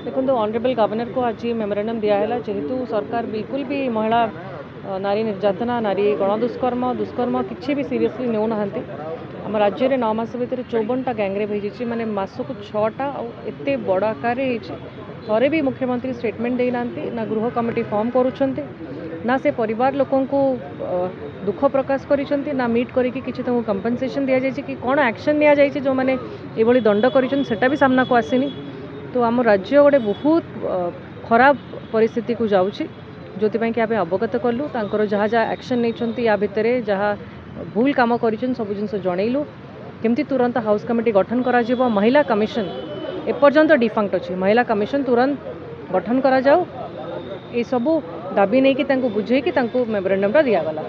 देखो honourable governor को आज मेमोरेंडम दिया जेहेतु सरकार बिल्कुल भी महिला नारी निर्यातना नारी गणदुष्कर्म दुष्कर्म किसी भी सीरियसली नेउना आम राज्य में 9 मास भितर 54टा गैंगरेप हो माने मासक 6टा एत बड़ आकार थे भी मुख्यमंत्री स्टेटमेंट देना ना गृह कमिटी फॉर्म करुँच ना से परिवार लोकों को दुख प्रकाश करिसेंती ना मीट करके किसी कंपनसेशन दि जाए कि कौन एक्शन निया जाए जो मैंने ये दंड करा भी सामना को आसनी। तो आम राज्य गोटे बहुत खराब परिस्थिति को जाऊँगी जो कि आम अवगत कलु तांकर जहाँ जहाँ एक्शन नहीं या भितर जहाँ भूल काम कर सब जिन जनइलु केमती तुरंत हाउस कमिटी गठन करा महिला कमिशन एपर्यंत डिफंक्ट अच्छी महिला कमिशन तुरंत गठन करा जाओ ये सबू दाबी नहीं कि बुझे कि मेमोरेंडम दिगला।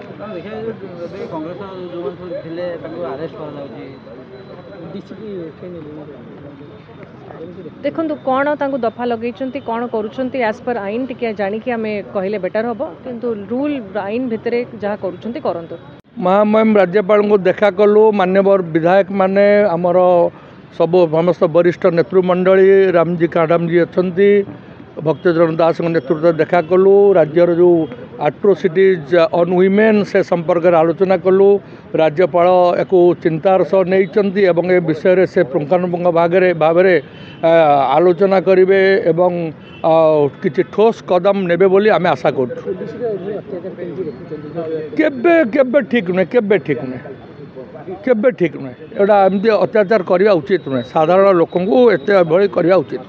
देखो कौन दफा लगे कौन करुँच एज पर आईन टी जाणिकी आम कहले बेटर हम किंतु रूल आईन भितर जहाँ करूँ महामहिम राज्यपाल को देखा कलु मान्यवर विधायक माने आमर सब समस्त वरिष्ठ नेतृमंडली रामजी काडाम जी अच्छा भक्तचरण दास नेतृत्व देखा कलु राज्यर जो एट्रोसिटीज ऑन वुमेन से संपर्क में आलोचना कलु राज्यपाल एक चिंतार सह नहीं एवं ए विषय से पुंखानुपुंख भाव में आलोचना करेंगे एवं किसी ठोस कदम नेबे बोली आम आशा कर ठीक नुहे केबे ठीक नुहे केबे ठीक नुहे एटा एमती अत्याचार करवा उचित नुहे साधारण लोक एत भली करवा उचित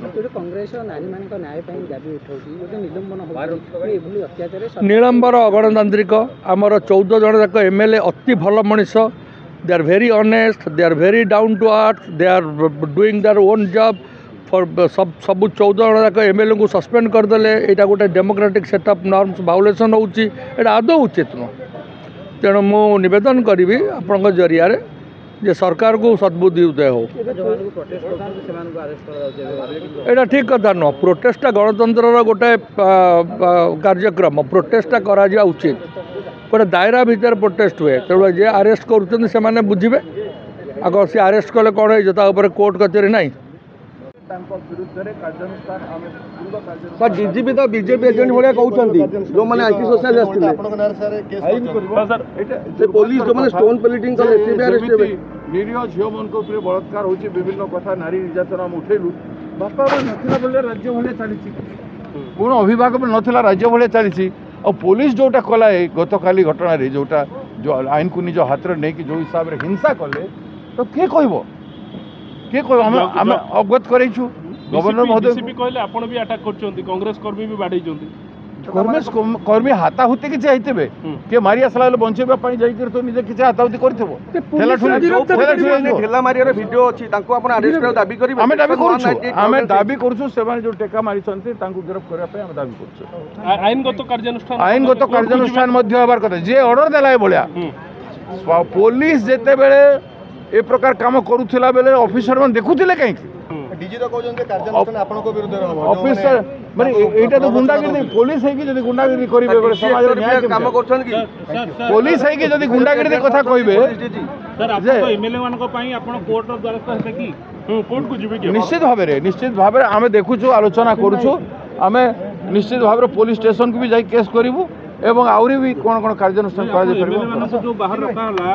निलंबर अगणतांत्रिक आमर 14 जन जाक एमएलए अति भल Manish they are very honest they are very down to earth they are doing their own job for सब 14 जन जाक एमएलए को सस्पेंड करदे यहाँ गोटे डेमोक्रेटिक सेटअप नॉर्म्स वायोलेशन होची एटा आदौ उचित नुह तेणु मु निवेदन करी आपण जरिया जे सरकार को सद्बुद्धि उदय हो यहाँ ठीक कथा नुह प्रोटेस्टा गणतंत्र गोटे कार्यक्रम प्रोटेस्टा करा उचित गोटे दायरा भितर प्रोटेस्ट हुए तेणु जे अरेस्ट कर बुझे आग सी अरेस्ट कले कौन हो कोर्ट कचेरी ना सर डीजीपी तो बीजेपी एजेंट भाया कहते जो मैंने आईटी सोसाइल पुलिस जो मैंने स्टोन पेलिटिंग कले निरीह झील मान बलात्कार होची विभिन्न कथा नारी निर्यातना उठेलु बापा ना बोले राज्य भाई चली कौन अभिभावक नाला राज्य भाई चली और पुलिस जोटा कला गत काली घटना जोटा जो आईन को निज हाथ में नहीं जो हिसाब से हिंसा कले तो किए कह अवगत करूँ गवर्नर महोदय कहले आपण भी अटैक करछोंती कांग्रेस कर्मी भी बाडै जोंती कांग्रेस कर्मी हाताहुति किसी आइतबे के मारी आसला बंचेबा पई जाई तो निजे किसी हाताहुति करथबो ठेला मारियार वीडियो अछि तांको आपण अरेस्ट कर दाबी करी हमें दाबी करछु सेमान जो टेका मारी छंती तांको गिरफ्त करबा पे हम दाबी करछु आईनगत कार्यानुष्ठान मध्य होबार कथा जे ऑर्डर देला बलिया पुलिस जेते बेले ए प्रकार काम करूथिला बेले ऑफिसर मन देखुथिले काई डीजी तो कहउछन कार्यानुष्ठान आपनको विरुद्ध रहबो ऑफिसर माने एटा तो गुंडागिरी पुलिस है कि जदी गुंडागिरी करिवे बड़े समाज रे न्याय काम करछन कि पुलिस है कि जदी गुंडागिरी कथा कहिबे सर आप तो एमएलए मान को पई आपण कोर्ट रो द्वारस्थ हेते कि कोर्ट को जिबे कि निश्चित भाव रे आमे देखुछु आलोचना करूछु आमे निश्चित भाव रे पुलिस स्टेशन को भी जाई केस करिवु एवं आउरी भी कोन कोन कार्यानुष्ठान करा जे परबो जो बाहर रखा होला